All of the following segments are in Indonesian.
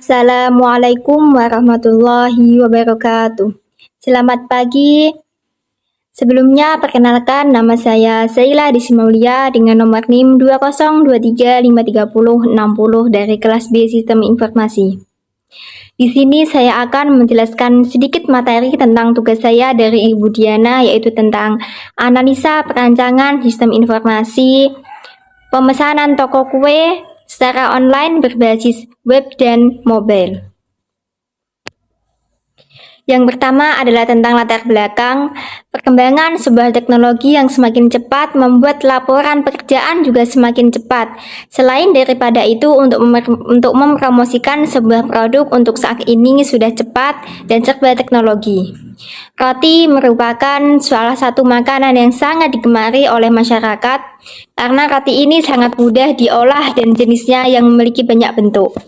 Assalamualaikum warahmatullahi wabarakatuh. Selamat pagi. Sebelumnya, perkenalkan nama saya Zaila Disimaulia dengan nomor NIM 202353060 dari kelas B Sistem Informasi. Di sini saya akan menjelaskan sedikit materi tentang tugas saya dari Ibu Diana, yaitu tentang analisa perancangan sistem informasi, pemesanan toko kue secara online berbasis web dan mobile. Yang pertama adalah tentang latar belakang. Perkembangan sebuah teknologi yang semakin cepat membuat laporan pekerjaan juga semakin cepat. Selain daripada itu, untuk mempromosikan sebuah produk untuk saat ini sudah cepat dan serba teknologi. Roti merupakan salah satu makanan yang sangat digemari oleh masyarakat karena roti ini sangat mudah diolah dan jenisnya yang memiliki banyak bentuk.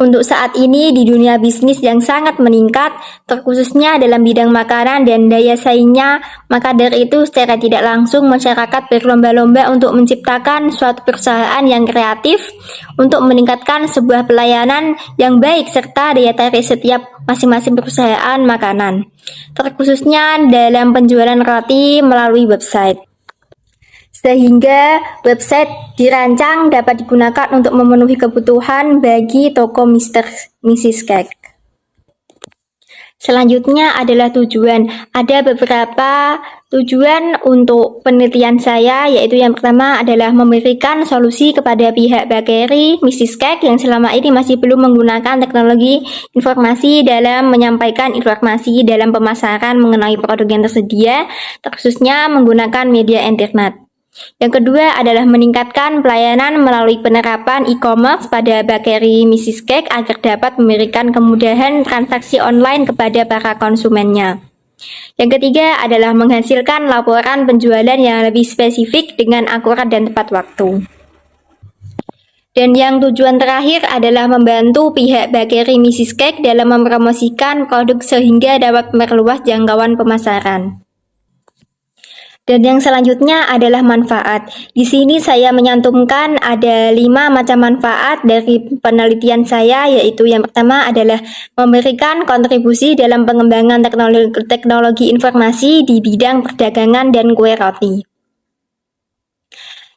Untuk saat ini di dunia bisnis yang sangat meningkat, terkhususnya dalam bidang makanan dan daya saingnya, maka dari itu secara tidak langsung masyarakat berlomba-lomba untuk menciptakan suatu perusahaan yang kreatif untuk meningkatkan sebuah pelayanan yang baik serta daya tarik setiap masing-masing perusahaan makanan, terkhususnya dalam penjualan roti melalui website. Sehingga website dirancang dapat digunakan untuk memenuhi kebutuhan bagi toko Mr. Mrs. Cake. Selanjutnya adalah tujuan. Ada beberapa tujuan untuk penelitian saya, yaitu yang pertama adalah memberikan solusi kepada pihak bakery Mrs. Cake yang selama ini masih belum menggunakan teknologi informasi dalam menyampaikan informasi dalam pemasaran mengenai produk yang tersedia, terkhususnya menggunakan media internet. Yang kedua adalah meningkatkan pelayanan melalui penerapan e-commerce pada bakery Mrs. Cake agar dapat memberikan kemudahan transaksi online kepada para konsumennya. Yang ketiga adalah menghasilkan laporan penjualan yang lebih spesifik dengan akurat dan tepat waktu. Dan yang tujuan terakhir adalah membantu pihak bakery Mrs. Cake dalam mempromosikan produk sehingga dapat memperluas jangkauan pemasaran. Dan yang selanjutnya adalah manfaat. Di sini saya menyantumkan ada 5 macam manfaat dari penelitian saya, yaitu yang pertama adalah memberikan kontribusi dalam pengembangan teknologi informasi di bidang perdagangan dan kue roti.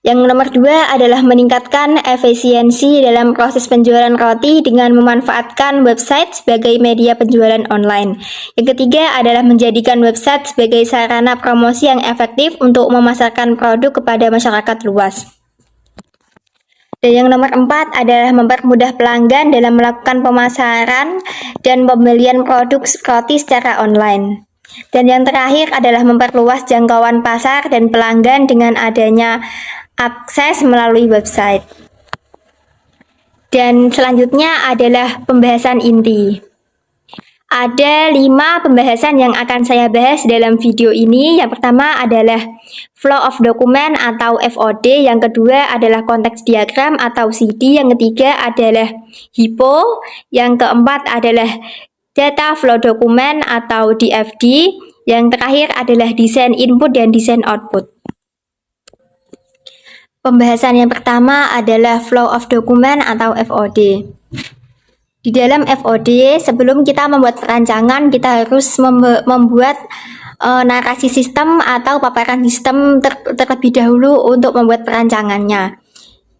Yang nomor 2 adalah meningkatkan efisiensi dalam proses penjualan roti dengan memanfaatkan website sebagai media penjualan online. Yang ketiga adalah menjadikan website sebagai sarana promosi yang efektif untuk memasarkan produk kepada masyarakat luas. Dan yang nomor 4 adalah mempermudah pelanggan dalam melakukan pemasaran dan pembelian produk roti secara online. Dan yang terakhir adalah memperluas jangkauan pasar dan pelanggan dengan adanya akses melalui website. Dan selanjutnya adalah pembahasan inti. Ada 5 pembahasan yang akan saya bahas dalam video ini. Yang pertama adalah flow of document atau FOD, yang kedua adalah konteks diagram atau CD, yang ketiga adalah HIPO, yang keempat adalah data flow document atau DFD, yang terakhir adalah desain input dan desain output. Pembahasan yang pertama adalah flow of document atau FOD. Di dalam FOD, sebelum kita membuat perancangan, kita harus membuat narasi sistem atau paparan sistem terlebih dahulu untuk membuat perancangannya.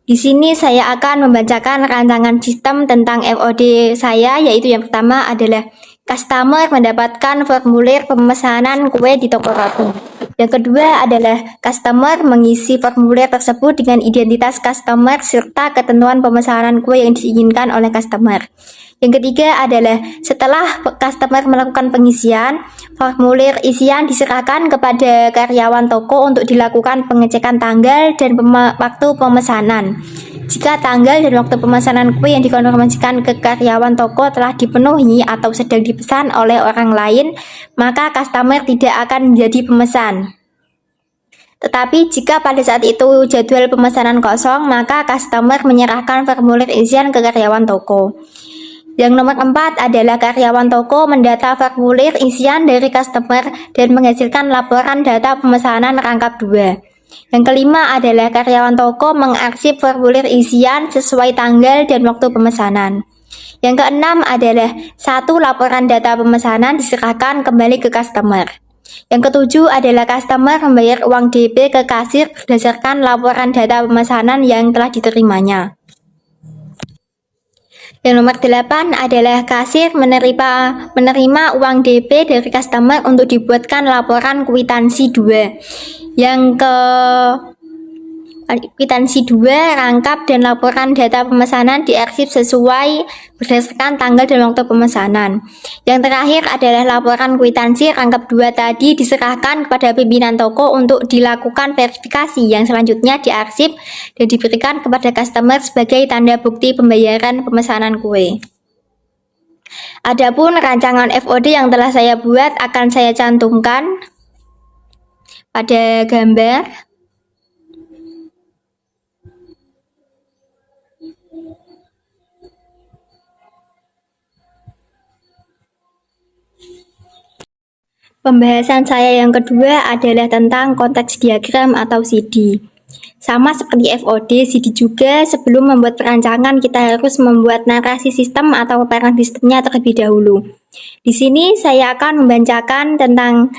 Di sini saya akan membacakan rancangan sistem tentang FOD saya, yaitu yang pertama adalah customer mendapatkan formulir pemesanan kue di toko roti. Yang kedua adalah customer mengisi formulir tersebut dengan identitas customer serta ketentuan pemesanan kue yang diinginkan oleh customer. Yang ketiga adalah setelah customer melakukan pengisian, formulir isian diserahkan kepada karyawan toko untuk dilakukan pengecekan tanggal dan waktu pemesanan. Jika tanggal dan waktu pemesanan kue yang dikonfirmasikan ke karyawan toko telah dipenuhi atau sedang dipesan oleh orang lain, maka customer tidak akan menjadi pemesan. Tetapi jika pada saat itu jadwal pemesanan kosong, maka customer menyerahkan formulir isian ke karyawan toko. Yang nomor 4 adalah karyawan toko mendata formulir isian dari customer dan menghasilkan laporan data pemesanan rangkap 2. Yang kelima adalah karyawan toko mengarsip formulir isian sesuai tanggal dan waktu pemesanan. Yang keenam adalah satu laporan data pemesanan diserahkan kembali ke customer. Yang ketujuh adalah customer membayar uang DP ke kasir berdasarkan laporan data pemesanan yang telah diterimanya. Yang nomor 8 adalah kasir menerima uang DP dari customer untuk dibuatkan laporan kwitansi 2. Yang kwitansi 2 rangkap dan laporan data pemesanan diarsip sesuai berdasarkan tanggal dan waktu pemesanan. Yang terakhir adalah laporan kwitansi rangkap 2 tadi diserahkan kepada pimpinan toko untuk dilakukan verifikasi, yang selanjutnya diarsip dan diberikan kepada customer sebagai tanda bukti pembayaran pemesanan kue. Adapun rancangan FOD yang telah saya buat akan saya cantumkan pada gambar. Pembahasan saya yang kedua adalah tentang konteks diagram atau CD. Sama seperti FOD, CD juga sebelum membuat perancangan kita harus membuat narasi sistem atau parent sistemnya terlebih dahulu. Di sini saya akan membacakan tentang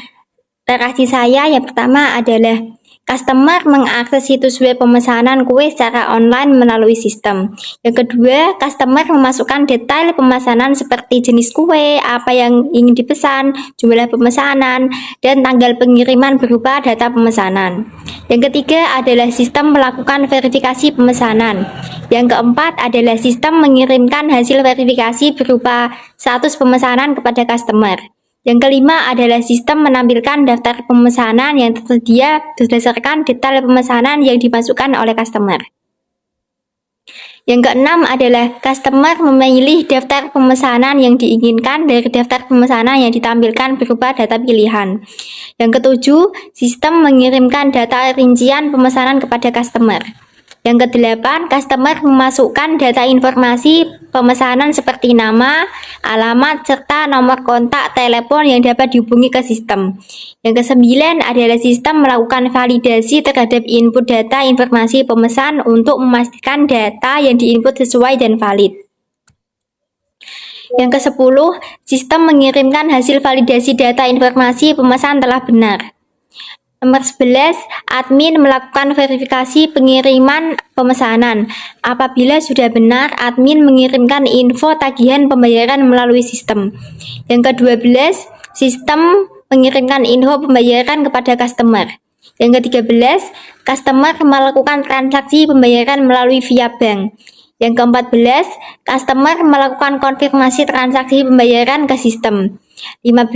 narasi saya. Yang pertama adalah customer mengakses situs web pemesanan kue secara online melalui sistem. Yang kedua, customer memasukkan detail pemesanan seperti jenis kue, apa yang ingin dipesan, jumlah pemesanan, dan tanggal pengiriman berupa data pemesanan. Yang ketiga adalah sistem melakukan verifikasi pemesanan. Yang keempat adalah sistem mengirimkan hasil verifikasi berupa status pemesanan kepada customer. Yang kelima adalah sistem menampilkan daftar pemesanan yang tersedia berdasarkan detail pemesanan yang dimasukkan oleh customer. Yang keenam adalah customer memilih daftar pemesanan yang diinginkan dari daftar pemesanan yang ditampilkan berupa data pilihan. Yang ketujuh, sistem mengirimkan data rincian pemesanan kepada customer. Yang kedelapan, customer memasukkan data informasi pemesanan seperti nama, alamat, serta nomor kontak telepon yang dapat dihubungi ke sistem. Yang kesembilan adalah sistem melakukan validasi terhadap input data informasi pemesan untuk memastikan data yang diinput sesuai dan valid. Yang kesepuluh, sistem mengirimkan hasil validasi data informasi pemesan telah benar. Nomor 11, admin melakukan verifikasi pengiriman pemesanan. Apabila sudah benar, admin mengirimkan info tagihan pembayaran melalui sistem. Yang ke-12, sistem mengirimkan info pembayaran kepada customer. Yang ke-13, customer melakukan transaksi pembayaran melalui via bank. Yang ke-14, customer melakukan konfirmasi transaksi pembayaran ke sistem. 15,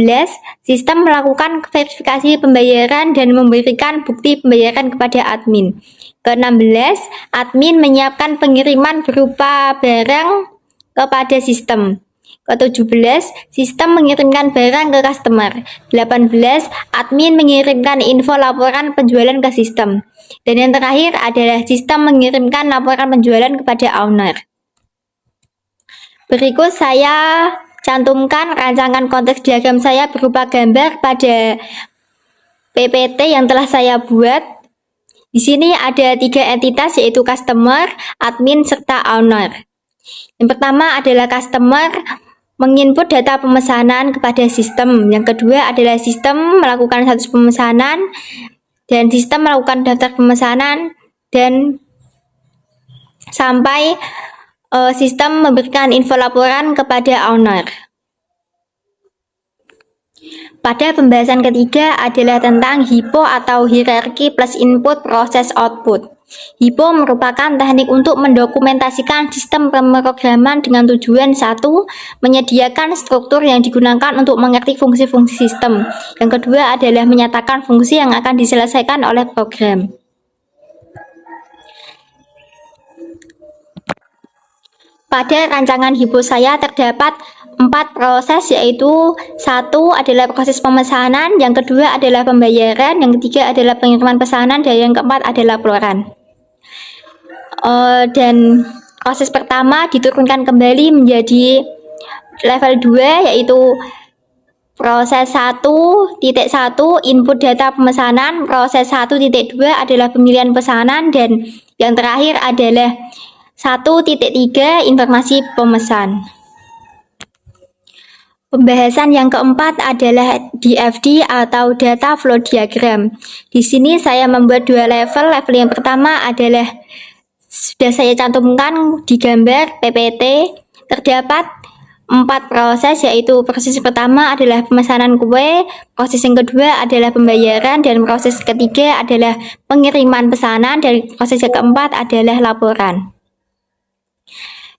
sistem melakukan verifikasi pembayaran dan memberikan bukti pembayaran kepada admin. Ke-16, admin menyiapkan pengiriman berupa barang kepada sistem. Ke-17, sistem mengirimkan barang ke customer. 18, admin mengirimkan info laporan penjualan ke sistem. Dan yang terakhir adalah sistem mengirimkan laporan penjualan kepada owner. Berikut saya cantumkan rancangan konteks diagram saya berupa gambar pada PPT yang telah saya buat. Di sini ada 3 entitas, yaitu customer, admin, serta owner. Yang pertama adalah customer menginput data pemesanan kepada sistem. Yang kedua adalah sistem melakukan status pemesanan, dan sistem melakukan daftar pemesanan, dan sampai sistem memberikan info laporan kepada owner. Pada pembahasan ketiga adalah tentang HIPO atau hierarki plus input proses output. HIPO merupakan teknik untuk mendokumentasikan sistem pemrograman dengan tujuan 1. Menyediakan struktur yang digunakan untuk mengerti fungsi-fungsi sistem. Yang kedua adalah menyatakan fungsi yang akan diselesaikan oleh program. Pada rancangan HIPO saya terdapat 4 proses, yaitu 1 adalah proses pemesanan, yang kedua adalah pembayaran, yang ketiga adalah pengiriman pesanan, dan yang keempat adalah laporan. Dan proses pertama diturunkan kembali menjadi level 2, yaitu proses 1.1 input data pemesanan, proses 1.2 adalah pemilihan pesanan, dan yang terakhir adalah 1.3 informasi pemesan. Pembahasan yang keempat adalah DFD atau Data Flow Diagram. Di sini saya membuat dua level. Level yang pertama adalah sudah saya cantumkan di gambar PPT. Terdapat 4 proses, yaitu proses pertama adalah pemesanan kue, proses yang kedua adalah pembayaran, dan proses ketiga adalah pengiriman pesanan, dan proses yang keempat adalah laporan.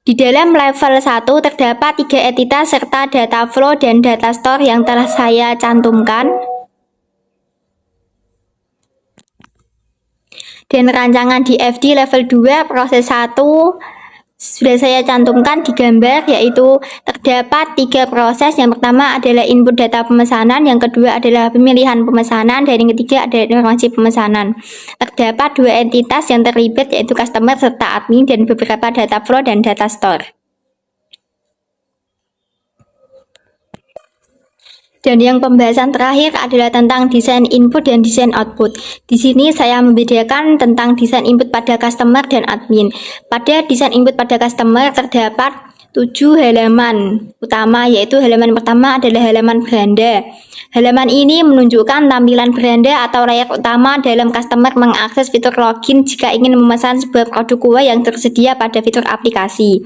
Di dalam level 1 terdapat 3 entitas serta data flow dan data store yang telah saya cantumkan. Dan rancangan DFD level 2 proses 1 sudah saya cantumkan di gambar, yaitu terdapat 3 proses. Yang pertama adalah input data pemesanan, yang kedua adalah pemilihan pemesanan, dan yang ketiga adalah informasi pemesanan. Terdapat 2 entitas yang terlibat, yaitu customer serta admin, dan beberapa data flow dan data store. Dan yang pembahasan terakhir adalah tentang desain input dan desain output. Di sini saya membedakan tentang desain input pada customer dan admin. Pada desain input pada customer terdapat 7 halaman utama, yaitu halaman pertama adalah halaman beranda. Halaman ini menunjukkan tampilan beranda atau layak utama dalam customer mengakses fitur login jika ingin memesan sebuah produk kue yang tersedia pada fitur aplikasi.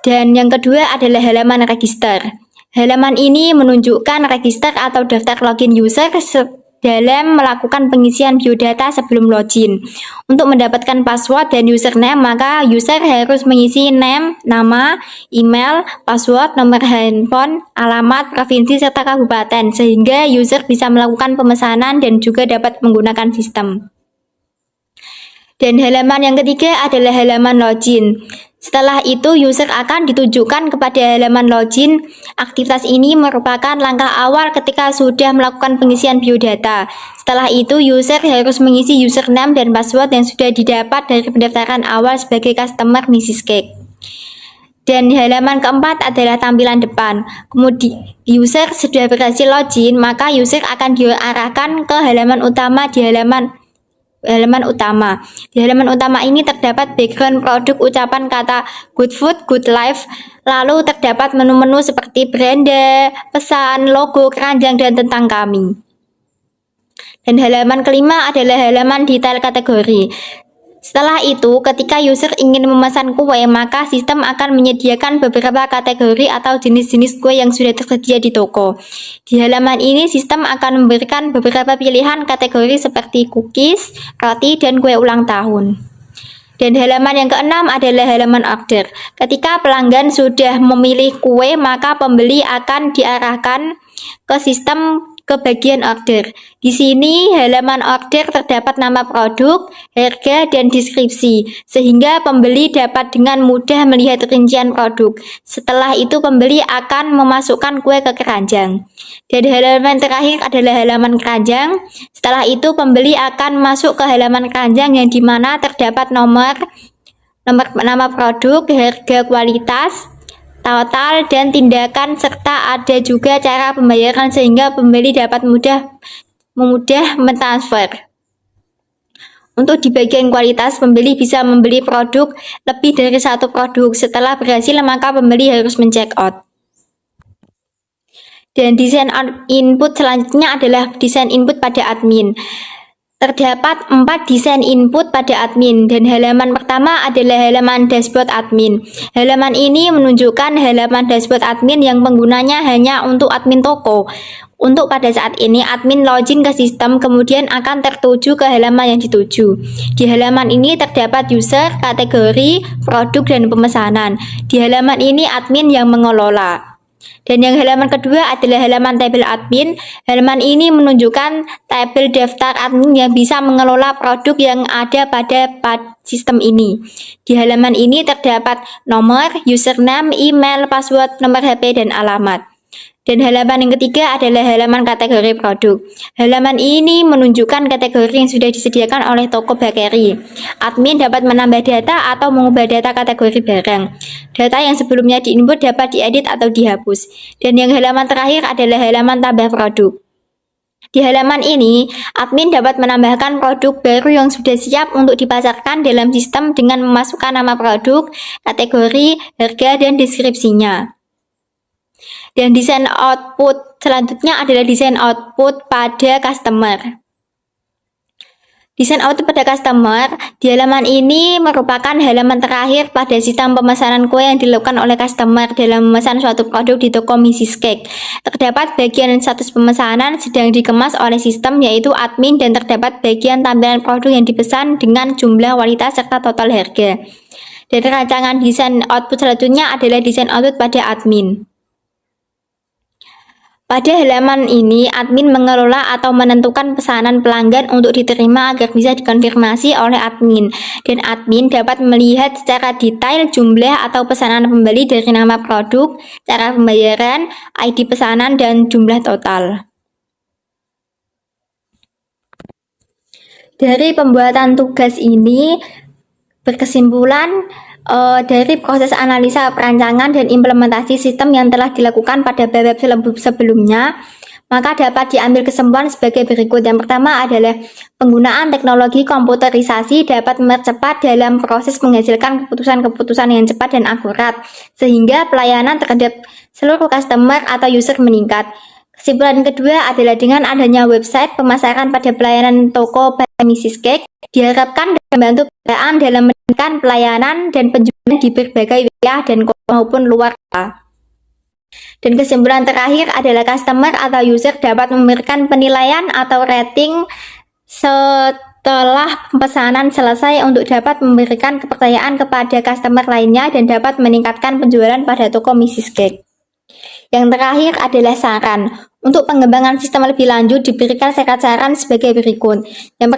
Dan yang kedua adalah halaman register. Halaman ini menunjukkan register atau daftar login user dalam melakukan pengisian biodata sebelum login. Untuk mendapatkan password dan username, maka user harus mengisi name, nama, email, password, nomor handphone, alamat, provinsi, serta kabupaten, sehingga user bisa melakukan pemesanan dan juga dapat menggunakan sistem. Dan halaman yang ketiga adalah halaman login. Setelah itu user akan ditujukan kepada halaman login. Aktivitas ini merupakan langkah awal ketika sudah melakukan pengisian biodata. Setelah itu user harus mengisi username dan password yang sudah didapat dari pendaftaran awal sebagai customer Mrs. Cake. Dan halaman keempat adalah tampilan depan. Kemudian user sudah berhasil login, maka user akan diarahkan ke halaman utama di halaman utama. Di halaman utama ini terdapat background produk, ucapan kata good food, good life, lalu terdapat menu-menu seperti beranda, pesan, logo, keranjang, dan tentang kami. Dan halaman kelima adalah halaman detail kategori. Setelah itu, ketika user ingin memesan kue, maka sistem akan menyediakan beberapa kategori atau jenis-jenis kue yang sudah tersedia di toko. Di halaman ini, sistem akan memberikan beberapa pilihan kategori seperti cookies, roti, dan kue ulang tahun. Dan halaman yang keenam adalah halaman order. Ketika pelanggan sudah memilih kue, maka pembeli akan diarahkan ke sistem ke bagian order. Di sini halaman order terdapat nama produk, harga, dan deskripsi, sehingga pembeli dapat dengan mudah melihat rincian produk. Setelah itu pembeli akan memasukkan kue ke keranjang. Dan halaman terakhir adalah halaman keranjang. Setelah itu pembeli akan masuk ke halaman keranjang yang dimana terdapat nama produk, harga, kualitas, total, dan tindakan, serta ada juga cara pembayaran sehingga pembeli dapat mudah mentransfer. Untuk di bagian kualitas, pembeli bisa membeli produk lebih dari satu produk. Setelah berhasil, maka pembeli harus men-check out. Dan desain input selanjutnya adalah desain input pada admin. Terdapat 4 desain input pada admin, dan halaman pertama adalah halaman dashboard admin. Halaman ini menunjukkan halaman dashboard admin yang penggunanya hanya untuk admin toko. Untuk pada saat ini, admin login ke sistem kemudian akan tertuju ke halaman yang dituju. Di halaman ini terdapat user, kategori, produk, dan pemesanan. Di halaman ini admin yang mengelola. Dan yang halaman kedua adalah halaman tabel admin. Halaman ini menunjukkan tabel daftar admin yang bisa mengelola produk yang ada pada sistem ini. Di halaman ini terdapat nomor, username, email, password, nomor HP, dan alamat. Dan halaman yang ketiga adalah halaman kategori produk. Halaman ini menunjukkan kategori yang sudah disediakan oleh toko bakery. Admin dapat menambah data atau mengubah data kategori barang. Data yang sebelumnya diinput dapat diedit atau dihapus. Dan yang halaman terakhir adalah halaman tambah produk. Di halaman ini, admin dapat menambahkan produk baru yang sudah siap untuk dipasarkan dalam sistem dengan memasukkan nama produk, kategori, harga, dan deskripsinya. Dan desain output selanjutnya adalah desain output pada customer. Desain output pada customer di halaman ini merupakan halaman terakhir pada sistem pemesanan kue yang dilakukan oleh customer dalam memesan suatu produk di toko Mrs. Cake. Terdapat bagian status pemesanan sedang dikemas oleh sistem yaitu admin dan terdapat bagian tampilan produk yang dipesan dengan jumlah kualitas serta total harga. Dan rancangan desain output selanjutnya adalah desain output pada admin. Pada halaman ini, admin mengelola atau menentukan pesanan pelanggan untuk diterima agar bisa dikonfirmasi oleh admin. Dan admin dapat melihat secara detail jumlah atau pesanan pembeli dari nama produk, cara pembayaran, ID pesanan, dan jumlah total. Dari pembuatan tugas ini, berkesimpulan, dari proses analisa perancangan dan implementasi sistem yang telah dilakukan pada bab sebelumnya, maka dapat diambil kesimpulan sebagai berikut. Yang pertama adalah penggunaan teknologi komputerisasi dapat mempercepat dalam proses menghasilkan keputusan-keputusan yang cepat dan akurat, sehingga pelayanan terhadap seluruh customer atau user meningkat. Kesimpulan kedua adalah dengan adanya website pemasaran pada pelayanan toko Mrs. Cake diharapkan membantu perusahaan dalam meningkatkan pelayanan dan penjualan di berbagai wilayah dan kota maupun luar kota. Dan kesimpulan terakhir adalah customer atau user dapat memberikan penilaian atau rating setelah pesanan selesai untuk dapat memberikan kepercayaan kepada customer lainnya dan dapat meningkatkan penjualan pada toko Mrs. Cake. Yang terakhir adalah saran. Untuk pengembangan sistem lebih lanjut diberikan saran sebagai berikut.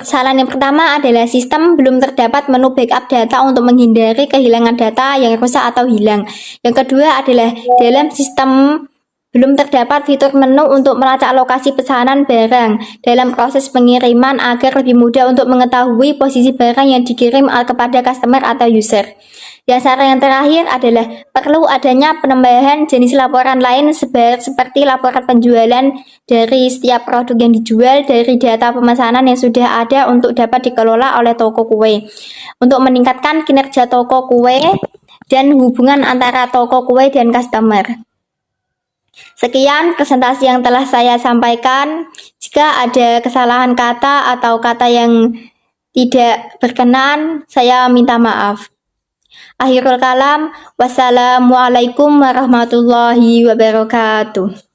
Saran yang pertama adalah sistem belum terdapat menu backup data untuk menghindari kehilangan data yang rusak atau hilang. Yang kedua adalah dalam sistem belum terdapat fitur menu untuk melacak lokasi pesanan barang dalam proses pengiriman agar lebih mudah untuk mengetahui posisi barang yang dikirim kepada customer atau user. Yang saran yang terakhir adalah perlu adanya penambahan jenis laporan lain seperti laporan penjualan dari setiap produk yang dijual dari data pemesanan yang sudah ada untuk dapat dikelola oleh toko kue. Untuk meningkatkan kinerja toko kue dan hubungan antara toko kue dan customer. Sekian presentasi yang telah saya sampaikan. Jika ada kesalahan kata atau kata yang tidak berkenan, saya minta maaf. Akhirul kalam, wassalamualaikum warahmatullahi wabarakatuh.